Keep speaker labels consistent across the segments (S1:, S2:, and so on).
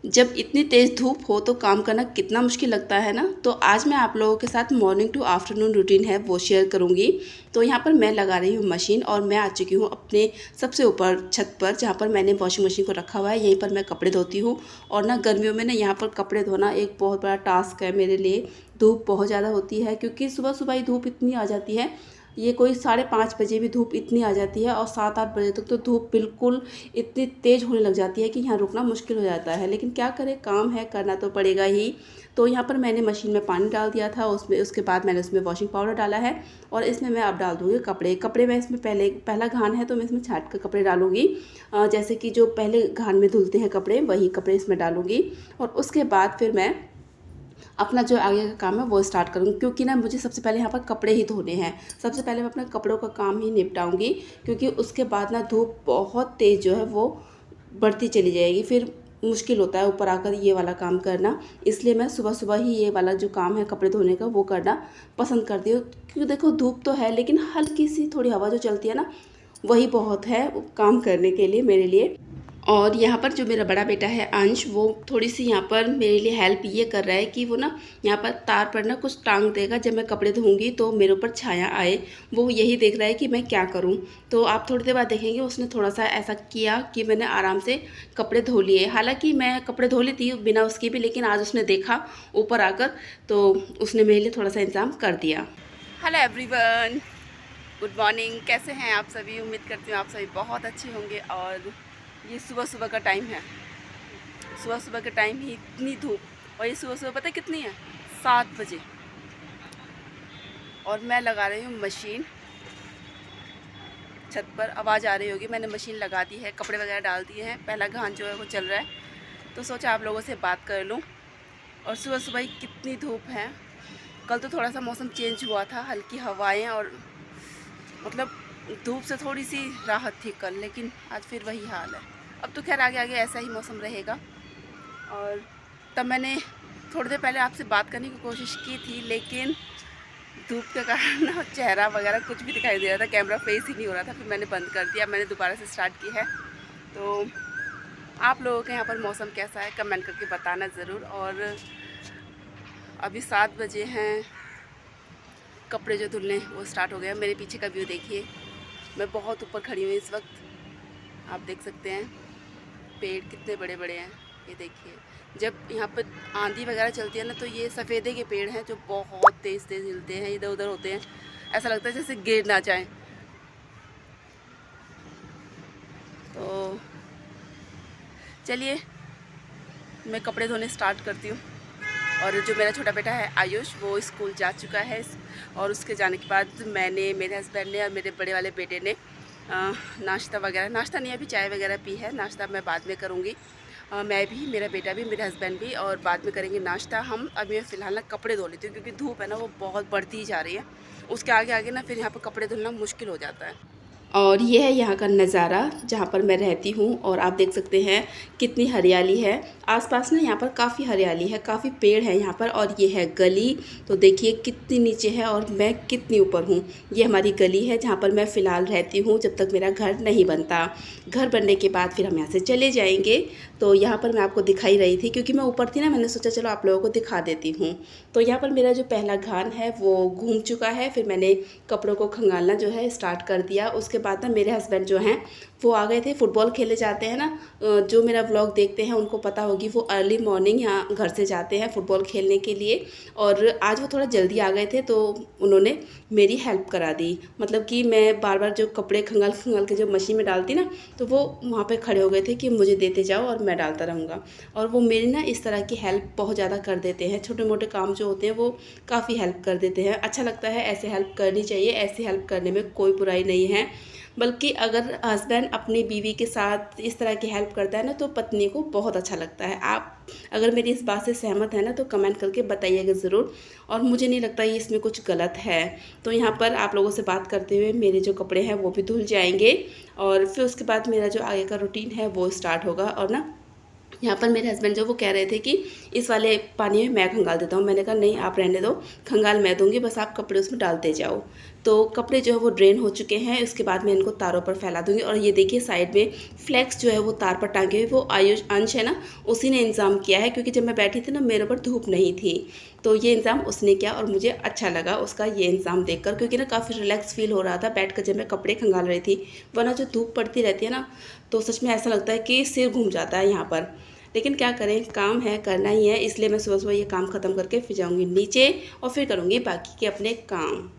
S1: जब इतनी तेज़ धूप हो तो काम करना कितना मुश्किल लगता है ना। तो आज मैं आप लोगों के साथ मॉर्निंग टू आफ्टरनून रूटीन है वो शेयर करूंगी। तो यहाँ पर मैं लगा रही हूँ मशीन और मैं आ चुकी हूँ अपने सबसे ऊपर छत पर, जहाँ पर मैंने वॉशिंग मशीन को रखा हुआ है। यहीं पर मैं कपड़े धोती हूँ। और ना गर्मियों में ना यहाँ पर कपड़े धोना एक बहुत बड़ा टास्क है मेरे लिए। धूप बहुत ज़्यादा होती है क्योंकि सुबह सुबह ही धूप इतनी आ जाती है। ये कोई 5:30 बजे भी धूप इतनी आ जाती है और 7-8 बजे तक तो धूप बिल्कुल इतनी तेज़ होने लग जाती है कि यहाँ रुकना मुश्किल हो जाता है। लेकिन क्या करें, काम है, करना तो पड़ेगा ही। तो यहाँ पर मैंने मशीन में पानी डाल दिया था, उसमें उसके बाद मैंने उसमें वॉशिंग पाउडर डाला है और इसमें मैं अब डाल दूँगी कपड़े में इसमें पहला घान है तो मैं इसमें छाट कर कपड़े डालूँगी। जैसे कि जो पहले घान में धुलते हैं कपड़े, वही कपड़े इसमें डालूँगी। और उसके बाद फिर मैं अपना जो आगे का काम है वो स्टार्ट करूँगी, क्योंकि ना मुझे सबसे पहले यहाँ पर कपड़े ही धोने हैं। सबसे पहले मैं अपने कपड़ों का काम ही निपटाऊँगी, क्योंकि उसके बाद ना धूप बहुत तेज़ जो है वो बढ़ती चली जाएगी, फिर मुश्किल होता है ऊपर आकर ये वाला काम करना। इसलिए मैं सुबह सुबह ही ये वाला जो काम है कपड़े धोने का वो करना पसंद करती हूँ। क्योंकि देखो धूप तो है लेकिन हल्की सी थोड़ी हवा जो चलती है ना, वही बहुत है काम करने के लिए मेरे लिए। और यहाँ पर जो मेरा बड़ा बेटा है अंश, वो थोड़ी सी यहाँ पर मेरे लिए हेल्प ये कर रहा है कि वो ना यहाँ पर तार पर ना कुछ टांग देगा जब मैं कपड़े धोऊंगी तो मेरे ऊपर छाया आए। वो यही देख रहा है कि मैं क्या करूँ। तो आप थोड़ी देर बाद देखेंगे उसने थोड़ा सा ऐसा किया कि मैंने आराम से कपड़े धो लिए। हालांकि मैं कपड़े धो ली थी बिना उसके भी, लेकिन आज उसने देखा ऊपर आकर तो उसने मेरे लिए थोड़ा सा इंतज़ाम कर दिया। Hello everyone, good morning. कैसे हैं आप सभी? उम्मीद करती हूँ आप सभी बहुत अच्छे होंगे। और ये सुबह सुबह का टाइम है, सुबह सुबह के टाइम ही इतनी धूप। और ये सुबह सुबह पता है कितनी है? 7 बजे। और मैं लगा रही हूँ मशीन छत पर। आवाज़ आ रही होगी, मैंने मशीन लगा दी है, कपड़े वगैरह डाल दिए हैं। पहला घान जो है वो चल रहा है, तो सोचा आप लोगों से बात कर लूँ। और सुबह सुबह ही कितनी धूप है। कल तो थोड़ा सा मौसम चेंज हुआ था, हल्की हवाएँ और मतलब धूप से थोड़ी सी राहत थी कल, लेकिन आज फिर वही हाल है। अब तो खैर आगे आगे ऐसा ही मौसम रहेगा। और तब मैंने थोड़ी देर पहले आपसे बात करने की कोशिश की थी, लेकिन धूप के कारण ना चेहरा वगैरह कुछ भी दिखाई दे रहा था, कैमरा फेस ही नहीं हो रहा था। फिर मैंने बंद कर दिया, मैंने दोबारा से स्टार्ट की है। तो आप लोगों के यहाँ पर मौसम कैसा है कमेंट करके बताना ज़रूर। और अभी 7 बजे हैं, कपड़े जो धुलने वो स्टार्ट हो गए। मेरे पीछे का व्यू देखिए, मैं बहुत ऊपर खड़ी हूँ इस वक्त। आप देख सकते हैं पेड़ कितने बड़े बड़े हैं। ये देखिए, जब यहाँ पर आंधी वगैरह चलती है ना, तो ये सफ़ेदे के पेड़ हैं जो बहुत तेज़ तेज़ हिलते हैं, इधर उधर होते हैं। ऐसा लगता है जैसे गिर ना जाए। तो चलिए मैं कपड़े धोने स्टार्ट करती हूँ। और जो मेरा छोटा बेटा है आयुष, वो स्कूल जा चुका है। और उसके जाने के बाद मैंने, मेरे हस्बैंड ने और मेरे बड़े वाले बेटे ने नाश्ता वगैरह, नाश्ता नहीं अभी चाय वगैरह पी है। नाश्ता मैं बाद में करूँगी, मैं भी, मेरा बेटा भी, मेरे हस्बैंड भी, और बाद में करेंगे नाश्ता हम। अभी मैं फ़िलहाल ना कपड़े धो लेती हूँ, क्योंकि धूप है ना वो बहुत बढ़ती ही जा रही है। उसके आगे आगे ना फिर यहाँ पर कपड़े धुलना मुश्किल हो जाता है। और ये है यहाँ का नज़ारा जहाँ पर मैं रहती हूँ। और आप देख सकते हैं कितनी हरियाली है आसपास ना, यहाँ पर काफ़ी हरियाली है, काफ़ी पेड़ है यहाँ पर। और ये है गली, तो देखिए कितनी नीचे है और मैं कितनी ऊपर हूँ। ये हमारी गली है जहाँ पर मैं फ़िलहाल रहती हूँ, जब तक मेरा घर नहीं बनता। घर बनने के बाद फिर हम यहाँ से चले जाएंगे। तो यहाँ पर मैं आपको दिखाई रही थी, क्योंकि मैं ऊपर थी ना, मैंने सोचा चलो आप लोगों को दिखा देती हूँ। तो यहाँ पर मेरा जो पहला घान है वो घूम चुका है। फिर मैंने कपड़ों को खंगालना जो है स्टार्ट कर दिया। उसके बाद ना मेरे हस्बैंड जो हैं वो आ गए थे, फुटबॉल खेले जाते हैं ना, जो मेरा व्लॉग देखते हैं उनको पता होगी, वो अर्ली मॉर्निंग यहाँ घर से जाते हैं फुटबॉल खेलने के लिए। और आज वो थोड़ा जल्दी आ गए थे तो उन्होंने मेरी हेल्प करा दी। मतलब कि मैं बार बार जो कपड़े खंगाल खंगाल के जो मशीन में डालती ना, तो वो वहाँ पे खड़े हो गए थे कि मुझे देते जाओ और मैं डालता रहूँगा। और वो मेरी ना इस तरह की हेल्प बहुत ज़्यादा कर देते हैं। छोटे मोटे काम जो होते हैं वो काफ़ी हेल्प कर देते हैं। अच्छा लगता है, ऐसे हेल्प करनी चाहिए। ऐसी हेल्प करने में कोई बुराई नहीं है, बल्कि अगर हस्बैंड अपनी बीवी के साथ इस तरह की हेल्प करता है ना, तो पत्नी को बहुत अच्छा लगता है। आप अगर मेरी इस बात से सहमत है ना, तो कमेंट करके बताइएगा ज़रूर। और मुझे नहीं लगता ये इसमें कुछ गलत है। तो यहाँ पर आप लोगों से बात करते हुए मेरे जो कपड़े हैं वो भी धुल जाएंगे, और फिर उसके बाद मेरा जो आगे का रूटीन है वो स्टार्ट होगा। और ना यहाँ पर मेरे हस्बैंड जो वो कह रहे थे कि इस वाले पानी में मैं खंगाल देता हूँ। मैंने कहा नहीं, आप रहने दो, खंगाल मैं दूँगी, बस आप कपड़े उसमें डालते जाओ। तो कपड़े जो है वो ड्रेन हो चुके हैं। उसके बाद मैं इनको तारों पर फैला दूँगी। और ये देखिए साइड में फ्लेक्स जो है वो तार पर टांगे हुए, वो आयुष अंश है ना, उसी ने इंतज़ाम किया है, क्योंकि जब मैं बैठी थी ना मेरे ऊपर धूप नहीं थी, तो ये इंतज़ाम उसने किया और मुझे अच्छा लगा उसका ये इंतज़ाम देखकर, क्योंकि ना काफ़ी रिलैक्स फील हो रहा था बैठकर जब मैं कपड़े खंगाल रही थी। वरना जो धूप पड़ती रहती है ना, तो सच में ऐसा लगता है कि सिर घूम जाता है यहाँ पर। लेकिन क्या करें, काम है, करना ही है, इसलिए मैं सुबह सुबह ये काम ख़त्म करके फिर जाऊँगी नीचे और फिर करूँगी बाकी के अपने काम।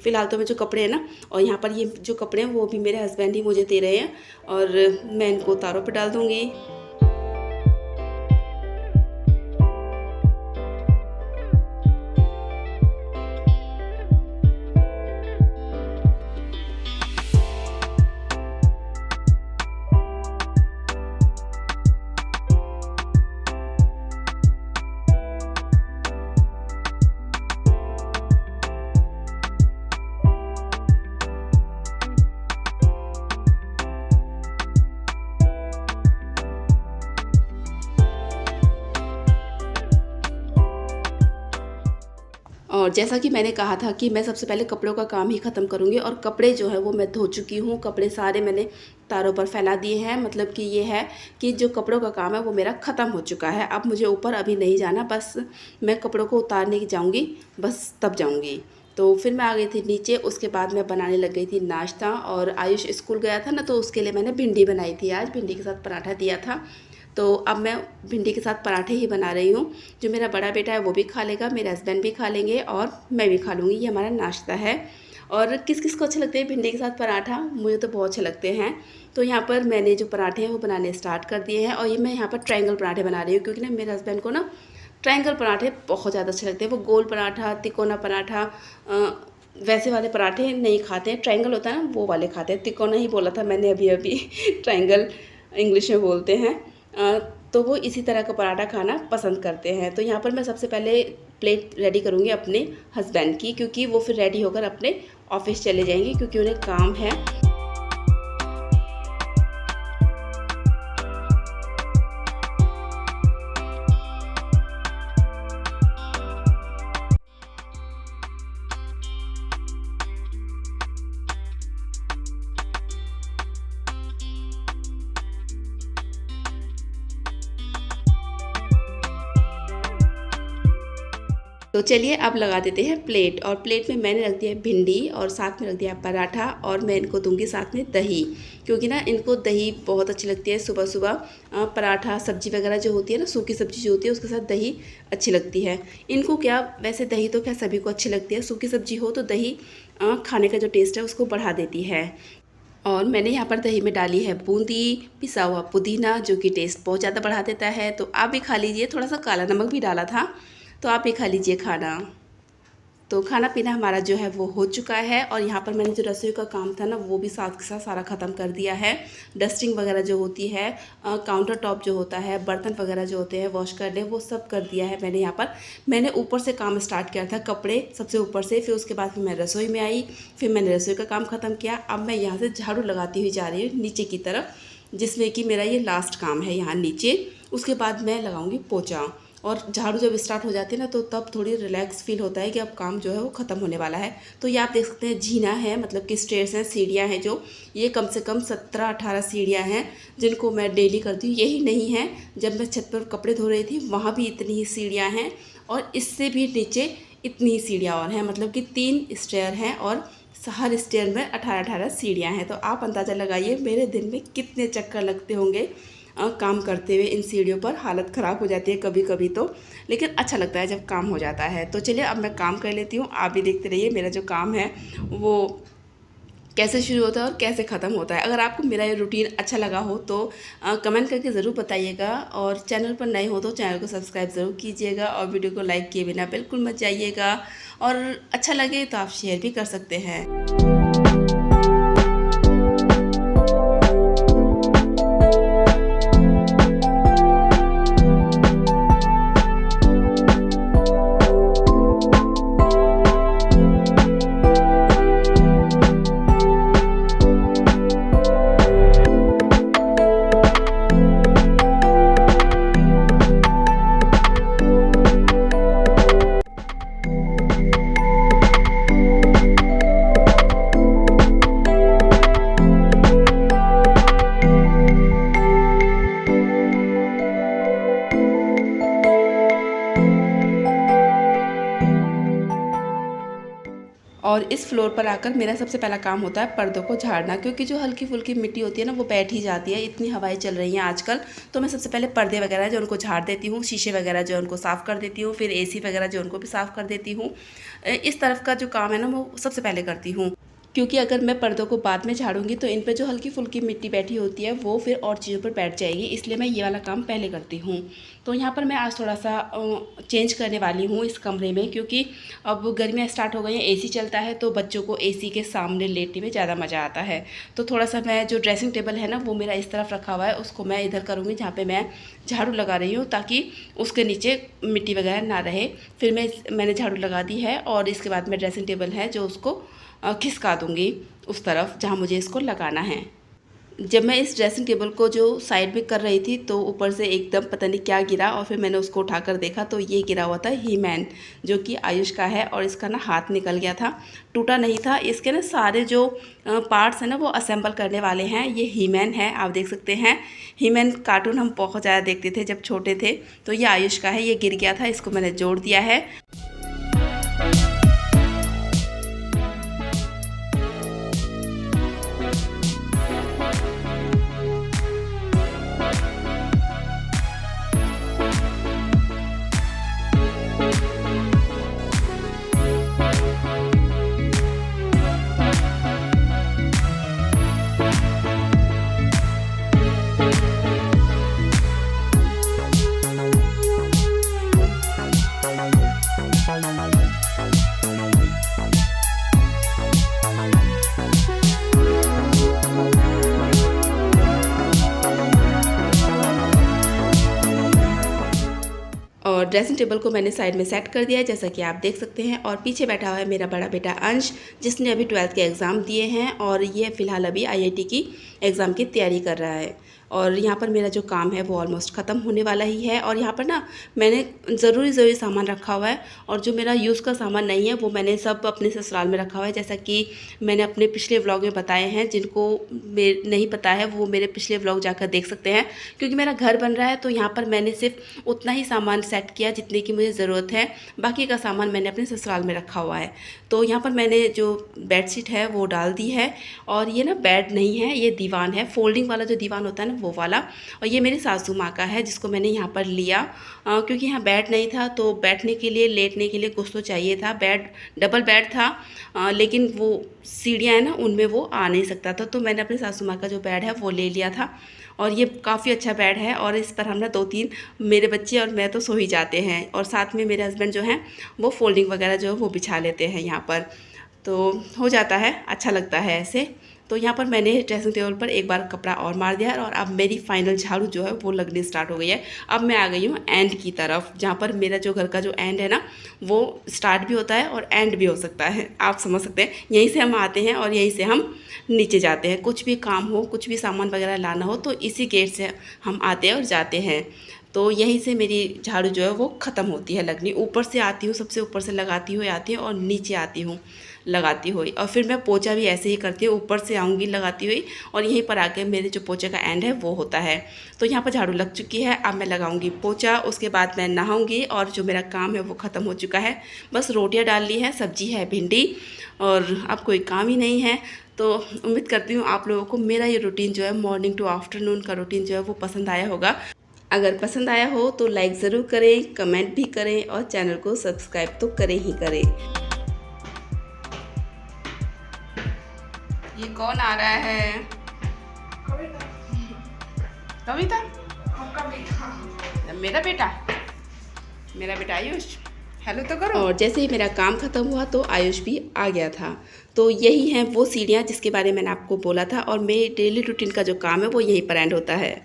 S1: फ़िलहाल तो मैं जो कपड़े हैं ना, और यहाँ पर ये जो कपड़े हैं वो भी मेरे हस्बैंड ही मुझे दे रहे हैं, और मैं इनको तारों पर डाल दूँगी। और जैसा कि मैंने कहा था कि मैं सबसे पहले कपड़ों का काम ही ख़त्म करूँगी, और कपड़े जो है वो मैं धो चुकी हूँ। कपड़े सारे मैंने तारों पर फैला दिए हैं। मतलब कि ये है कि जो कपड़ों का काम है वो मेरा ख़त्म हो चुका है। अब मुझे ऊपर अभी नहीं जाना, बस मैं कपड़ों को उतारने की जाऊँगी, बस तब जाऊँगी। तो फिर मैं आ गई थी नीचे। उसके बाद मैं बनाने लग गई थी नाश्ता, और आयुष स्कूल गया था ना, तो उसके लिए मैंने भिंडी बनाई थी। आज भिंडी के साथ पराठा दिया था, तो अब मैं भिंडी के साथ पराठे ही बना रही हूँ। जो मेरा बड़ा बेटा है वो भी खा लेगा, मेरे हस्बैंड भी खा लेंगे और मैं भी खा लूँगी। ये हमारा नाश्ता है। और किस किस को अच्छे लगते हैं भिंडी के साथ पराठा? मुझे तो बहुत अच्छे लगते हैं। तो यहाँ पर मैंने जो पराठे हैं वो बनाने स्टार्ट कर दिए हैं, और ये मैं यहाँ पर ट्रायंगल पराठे बना रही हूँ, क्योंकि ना मेरे हस्बैंड को ना ट्रायंगल पराठे बहुत ज़्यादा अच्छे लगते हैं। वो गोल पराठा, तिकोना पराठा, वैसे वाले पराठे नहीं खाते हैं। ट्रायंगल होता है ना, वो वाले खाते हैं। तिकोना ही बोला था मैंने अभी अभी ट्रायंगल इंग्लिश में बोलते हैं। तो वो इसी तरह का पराठा खाना पसंद करते हैं। तो यहाँ पर मैं सबसे पहले प्लेट रेडी करूँगी अपने हस्बैंड की, क्योंकि वो फिर रेडी होकर अपने ऑफिस चले जाएंगे, क्योंकि उन्हें काम है। तो चलिए अब लगा देते हैं प्लेट। और प्लेट में मैंने रख दिया है भिंडी, और साथ में रख दिया है पराठा, और मैं इनको दूंगी साथ में दही, क्योंकि ना इनको दही बहुत अच्छी लगती है सुबह सुबह। पराठा सब्जी वगैरह जो होती है ना, सूखी सब्जी जो होती है उसके साथ दही अच्छी लगती है इनको। क्या वैसे दही तो क्या सभी को अच्छी लगती है, सूखी सब्जी हो तो दही खाने का जो टेस्ट है उसको बढ़ा देती है। और मैंने यहाँ पर दही में डाली है बूंदी, पिसा हुआ पुदीना, जो कि टेस्ट बहुत ज़्यादा बढ़ा देता है। तो आप भी खा लीजिए। थोड़ा सा काला नमक भी डाला था, तो आप भी खा लीजिए खाना। तो खाना पीना हमारा जो है वो हो चुका है, और यहाँ पर मैंने जो रसोई का काम था ना वो भी साथ के साथ सारा ख़त्म कर दिया है। डस्टिंग वगैरह जो होती है, काउंटर टॉप जो होता है, बर्तन वगैरह जो होते हैं वॉश करने, वो सब कर दिया है मैंने। यहाँ पर मैंने ऊपर से काम स्टार्ट किया था, कपड़े सबसे ऊपर से, फिर उसके बाद फिर मैं रसोई में आई, फिर मैंने रसोई का काम ख़त्म किया। अब मैं यहाँ से झाड़ू लगाती हुई जा रही हूँ नीचे की तरफ, जिसमें कि मेरा ये लास्ट काम है यहाँ नीचे। उसके बाद मैं लगाऊंगी पोछा, और झाड़ू जब स्टार्ट हो जाती है ना तो तब थोड़ी रिलैक्स फील होता है कि अब काम जो है वो ख़त्म होने वाला है। तो ये आप देख सकते हैं जीना है, मतलब कि स्टेयर्स हैं, सीढ़ियाँ हैं, जो ये कम से कम 17-18 सीढ़ियाँ हैं जिनको मैं डेली करती हूँ। यही नहीं है, जब मैं छत पर कपड़े धो रही थी वहाँ भी इतनी ही सीढ़ियाँ हैं, और इससे भी नीचे इतनी ही सीढ़ियाँ और हैं, मतलब कि 3 स्टेयर हैं, और हर स्टेयर में 18-18 सीढ़ियाँ हैं। तो आप अंदाज़ा लगाइए मेरे दिन में कितने चक्कर लगते होंगे काम करते हुए इन सीढ़ियों पर। हालत ख़राब हो जाती है कभी कभी तो, लेकिन अच्छा लगता है जब काम हो जाता है। तो चलिए अब मैं काम कर लेती हूँ, आप भी देखते रहिए मेरा जो काम है वो कैसे शुरू होता है और कैसे ख़त्म होता है। अगर आपको मेरा ये रूटीन अच्छा लगा हो तो कमेंट करके ज़रूर बताइएगा, और चैनल पर नए हो तो चैनल को सब्सक्राइब ज़रूर कीजिएगा, और वीडियो को लाइक किए बिना बिल्कुल मत जाइएगा, और अच्छा लगे तो आप शेयर भी कर सकते हैं। और इस फ्लोर पर आकर मेरा सबसे पहला काम होता है पर्दों को झाड़ना, क्योंकि जो हल्की फुल्की मिट्टी होती है ना वो बैठ ही जाती है, इतनी हवाएं चल रही हैं आजकल। तो मैं सबसे पहले पर्दे वगैरह जो उनको झाड़ देती हूँ, शीशे वगैरह जो उनको साफ़ कर देती हूँ, फिर AC वगैरह जो उनको भी साफ़ कर देती हूँ। इस तरफ का जो काम है ना वो सबसे पहले करती हूँ, क्योंकि अगर मैं पर्दों को बाद में झाड़ूंगी तो इन पर जो हल्की फुल्की मिट्टी बैठी होती है वो फिर और चीज़ों पर बैठ जाएगी, इसलिए मैं ये वाला काम पहले करती हूँ। तो यहाँ पर मैं आज थोड़ा सा चेंज करने वाली हूँ इस कमरे में, क्योंकि अब गर्मियाँ स्टार्ट हो गई हैं, AC चलता है तो बच्चों को AC के सामने लेटने में ज़्यादा मज़ा आता है। तो थोड़ा सा मैं जो ड्रेसिंग टेबल है ना वो मेरा इस तरफ रखा हुआ है, उसको मैं इधर करूँगी जहाँ पर मैं झाड़ू लगा रही हूँ, ताकि उसके नीचे मिट्टी वगैरह ना रहे। फिर मैंने झाड़ू लगा दी है और इसके बाद में ड्रेसिंग टेबल है जो उसको खिसका दूँगी उस तरफ जहाँ मुझे इसको लगाना है। जब मैं इस ड्रेसिंग टेबल को जो साइड में कर रही थी तो ऊपर से एकदम पता नहीं क्या गिरा, और फिर मैंने उसको उठाकर देखा तो ये गिरा हुआ था ही-मैन, जो कि आयुष का है, और इसका ना हाथ निकल गया था, टूटा नहीं था। इसके ना सारे जो पार्ट्स हैं ना वो असेंबल करने वाले हैं। ये ही-मैन है, आप देख सकते हैं। ही-मैन कार्टून हम बहुत ज़्यादा देखते थे जब छोटे थे। तो ये आयुष का है, ये गिर गया था, इसको मैंने जोड़ दिया है। और ड्रेसिंग टेबल को मैंने साइड में सेट कर दिया है, जैसा कि आप देख सकते हैं। और पीछे बैठा हुआ है मेरा बड़ा बेटा अंश, जिसने अभी 12th के एग्ज़ाम दिए हैं और ये फ़िलहाल अभी IIT की एग्ज़ाम की तैयारी कर रहा है। और यहाँ पर मेरा जो काम है वो ऑलमोस्ट ख़त्म होने वाला ही है। और यहाँ पर ना मैंने ज़रूरी सामान रखा हुआ है, और जो मेरा यूज़ का सामान नहीं है वो मैंने सब अपने ससुराल में रखा हुआ है। जैसा कि मैंने अपने पिछले व्लॉग में बताए हैं, जिनको नहीं पता है वो मेरे पिछले व्लॉग जाकर देख सकते हैं। क्योंकि मेरा घर बन रहा है तो यहाँ पर मैंने सिर्फ उतना ही सामान सेट किया जितने की मुझे ज़रूरत है, बाकी का सामान मैंने अपने ससुराल में रखा हुआ है। तो यहाँ पर मैंने जो बेडशीट है वो डाल दी है, और ये ना बेड नहीं है, ये दीवान है, फोल्डिंग वाला जो दीवान होता है ना वो वाला। और ये मेरी सासू माँ का है, जिसको मैंने यहाँ पर लिया क्योंकि यहाँ बेड नहीं था, तो बैठने के लिए लेटने के लिए कुछ तो चाहिए था। बेड डबल बेड था, लेकिन वो सीढ़ियाँ हैं ना उनमें वो आ नहीं सकता था, तो मैंने अपनी सासू माँ का जो बेड है वो ले लिया था। और ये काफ़ी अच्छा बेड है, और इस पर हम ना 2-3 मेरे बच्चे और मैं तो सो ही जाते हैं, और साथ में मेरे हस्बैंड जो हैं वो फोल्डिंग वगैरह जो है वो बिछा लेते हैं यहाँ पर, तो हो जाता है, अच्छा लगता है ऐसे। तो यहाँ पर मैंने ड्रेसिंग टेबल पर एक बार कपड़ा और मार दिया है, और अब मेरी फाइनल झाड़ू जो है वो लगनी स्टार्ट हो गई है। अब मैं आ गई हूँ एंड की तरफ, जहाँ पर मेरा जो घर का जो एंड है ना वो स्टार्ट भी होता है और एंड भी हो सकता है, आप समझ सकते हैं। यहीं से हम आते हैं और यहीं से हम नीचे जाते हैं। कुछ भी काम हो, कुछ भी सामान वगैरह लाना हो तो इसी गेट से हम आते हैं और जाते हैं। तो यहीं से मेरी झाड़ू जो है वो ख़त्म होती है लगनी। ऊपर से आती हूँ, सबसे ऊपर से लगाती हुई आती हूँ, और नीचे आती हूँ लगाती हुई, और फिर मैं पोछा भी ऐसे ही करती हूँ, ऊपर से आऊँगी लगाती हुई, और यहीं पर आके मेरे जो पोछे का एंड है वो होता है। तो यहाँ पर झाड़ू लग चुकी है, अब मैं लगाऊंगी पोछा, उसके बाद मैं नहाऊंगी, और जो मेरा काम है वो ख़त्म हो चुका है। बस रोटियाँ डाल ली है, सब्जी है भिंडी, और अब कोई काम ही नहीं है। तो उम्मीद करती हूँ आप लोगों को मेरा ये रूटीन जो है मॉर्निंग टू आफ्टरनून का रूटीन जो है वो पसंद आया होगा। अगर पसंद आया हो तो लाइक ज़रूर करें, कमेंट भी करें, और चैनल को सब्सक्राइब तो करें ही करें। ये कौन आ रहा है? कविता? मेरा बेटा, मेरा बेटा आयुष, हेलो तो करो। और जैसे ही मेरा काम ख़त्म हुआ तो आयुष भी आ गया था। तो यही हैं वो सीढ़ियाँ जिसके बारे में मैंने आपको बोला था, और मेरे डेली रूटीन का जो काम है वो यहीं पर एंड होता है।